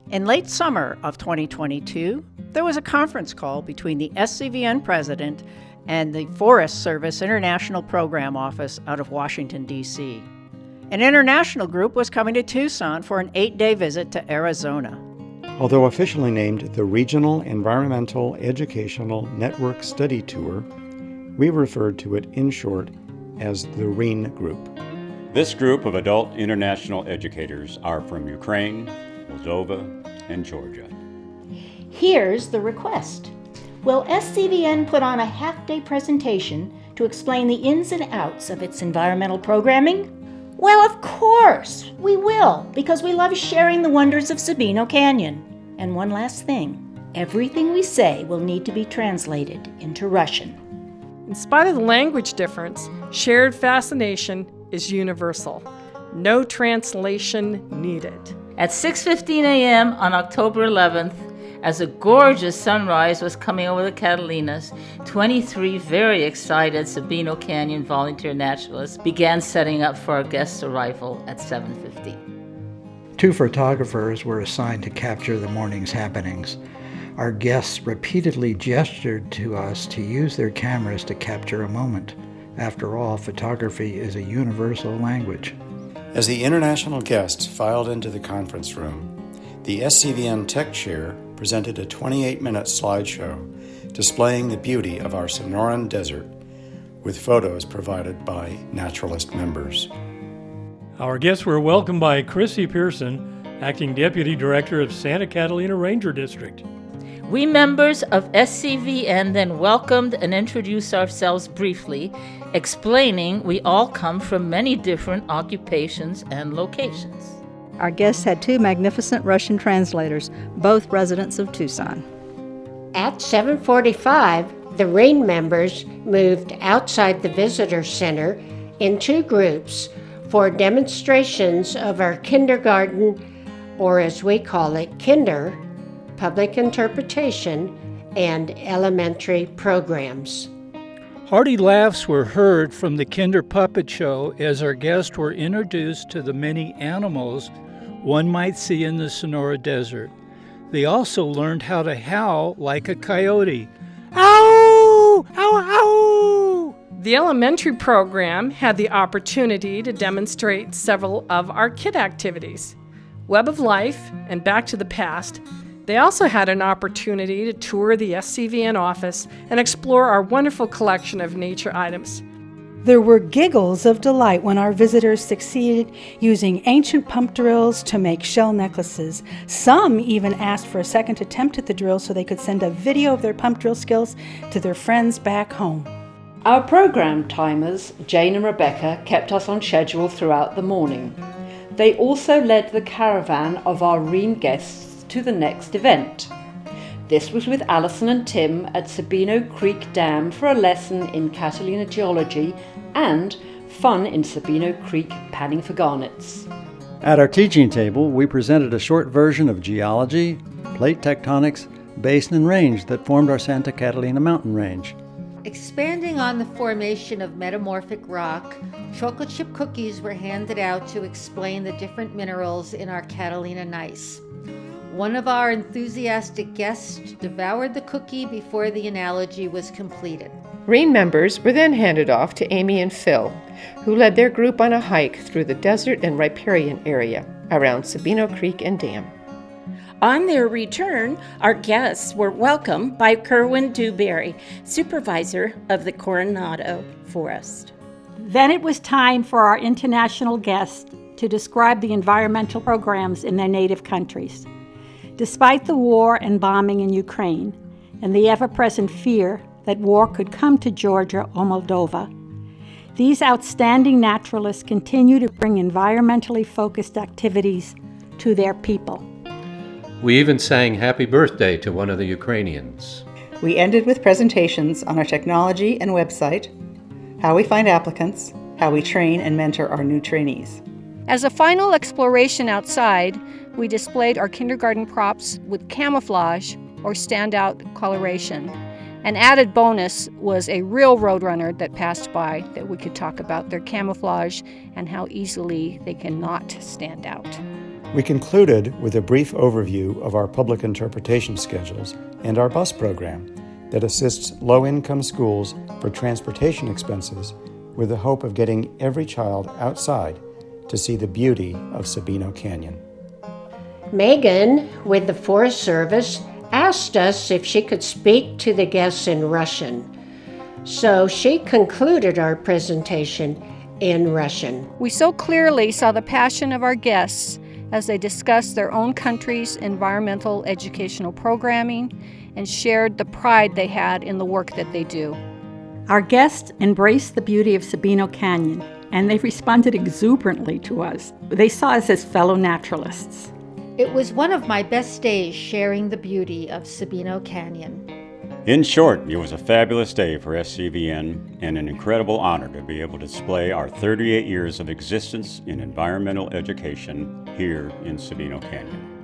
In late summer of 2022, there was a conference call between the SCVN president and the Forest Service International Program Office out of Washington, D.C. An international group was coming to Tucson for an 8-day visit to Arizona. Although officially named the Regional Environmental Educational Network Study Tour, we referred to it in short as the REEN Group. This group of adult international educators are from Ukraine, Moldova, and Georgia. Here's the request. Will SCVN put on a half-day presentation to explain the ins and outs of its environmental programming? Well, of course, we will, because we love sharing the wonders of Sabino Canyon. And one last thing, everything we say will need to be translated into Russian. In spite of the language difference, shared fascination is universal. No translation needed. At 6:15 a.m. on October 11th, as a gorgeous sunrise was coming over the Catalinas, 23 very excited Sabino Canyon volunteer naturalists began setting up for our guest's arrival at 7:50. 2 photographers were assigned to capture the morning's happenings. Our guests repeatedly gestured to us to use their cameras to capture a moment. After all, photography is a universal language. As the international guests filed into the conference room, the SCVN Tech Chair presented a 28-minute slideshow displaying the beauty of our Sonoran Desert with photos provided by naturalist members. Our guests were welcomed by Chrissy Pearson, Acting Deputy Director of Santa Catalina Ranger District. We members of SCVN then welcomed and introduced ourselves briefly, explaining we all come from many different occupations and locations. Our guests had 2 magnificent Russian translators, both residents of Tucson. At 7:45, the REEN members moved outside the visitor center in 2 groups for demonstrations of our kindergarten, or as we call it, kinder, public interpretation, and elementary programs. Hearty laughs were heard from the Kinder Puppet Show as our guests were introduced to the many animals one might see in the Sonora Desert. They also learned how to howl like a coyote. Ow! Ow! Ow! The elementary program had the opportunity to demonstrate several of our kid activities. Web of Life and Back to the Past. They also had an opportunity to tour the SCVN office and explore our wonderful collection of nature items. There were giggles of delight when our visitors succeeded using ancient pump drills to make shell necklaces. Some even asked for a second attempt at the drill so they could send a video of their pump drill skills to their friends back home. Our program timers, Jane and Rebecca, kept us on schedule throughout the morning. They also led the caravan of our REEN guests to the next event. This was with Alison and Tim at Sabino Creek Dam for a lesson in Catalina geology and fun in Sabino Creek panning for garnets. At our teaching table, we presented a short version of geology, plate tectonics, basin and range that formed our Santa Catalina mountain range. Expanding on the formation of metamorphic rock, chocolate chip cookies were handed out to explain the different minerals in our Catalina gneiss. One of our enthusiastic guests devoured the cookie before the analogy was completed. REEN members were then handed off to Amy and Phil, who led their group on a hike through the desert and riparian area around Sabino Creek and Dam. On their return, our guests were welcomed by Kerwin Dewberry, supervisor of the Coronado Forest. Then it was time for our international guests to describe the environmental programs in their native countries. Despite the war and bombing in Ukraine and the ever-present fear that war could come to Georgia or Moldova, these outstanding naturalists continue to bring environmentally focused activities to their people. We even sang happy birthday to one of the Ukrainians. We ended with presentations on our technology and website, how we find applicants, how we train and mentor our new trainees. As a final exploration outside, we displayed our kindergarten props with camouflage or standout coloration. An added bonus was a real roadrunner that passed by that we could talk about their camouflage and how easily they cannot stand out. We concluded with a brief overview of our public interpretation schedules and our bus program that assists low-income schools for transportation expenses with the hope of getting every child outside to see the beauty of Sabino Canyon. Megan, with the Forest Service, asked us if she could speak to the guests in Russian. So she concluded our presentation in Russian. We so clearly saw the passion of our guests as they discussed their own country's environmental educational programming and shared the pride they had in the work that they do. Our guests embraced the beauty of Sabino Canyon, and they responded exuberantly to us. They saw us as fellow naturalists. It was one of my best days sharing the beauty of Sabino Canyon. In short, it was a fabulous day for SCVN and an incredible honor to be able to display our 38 years of existence in environmental education here in Sabino Canyon.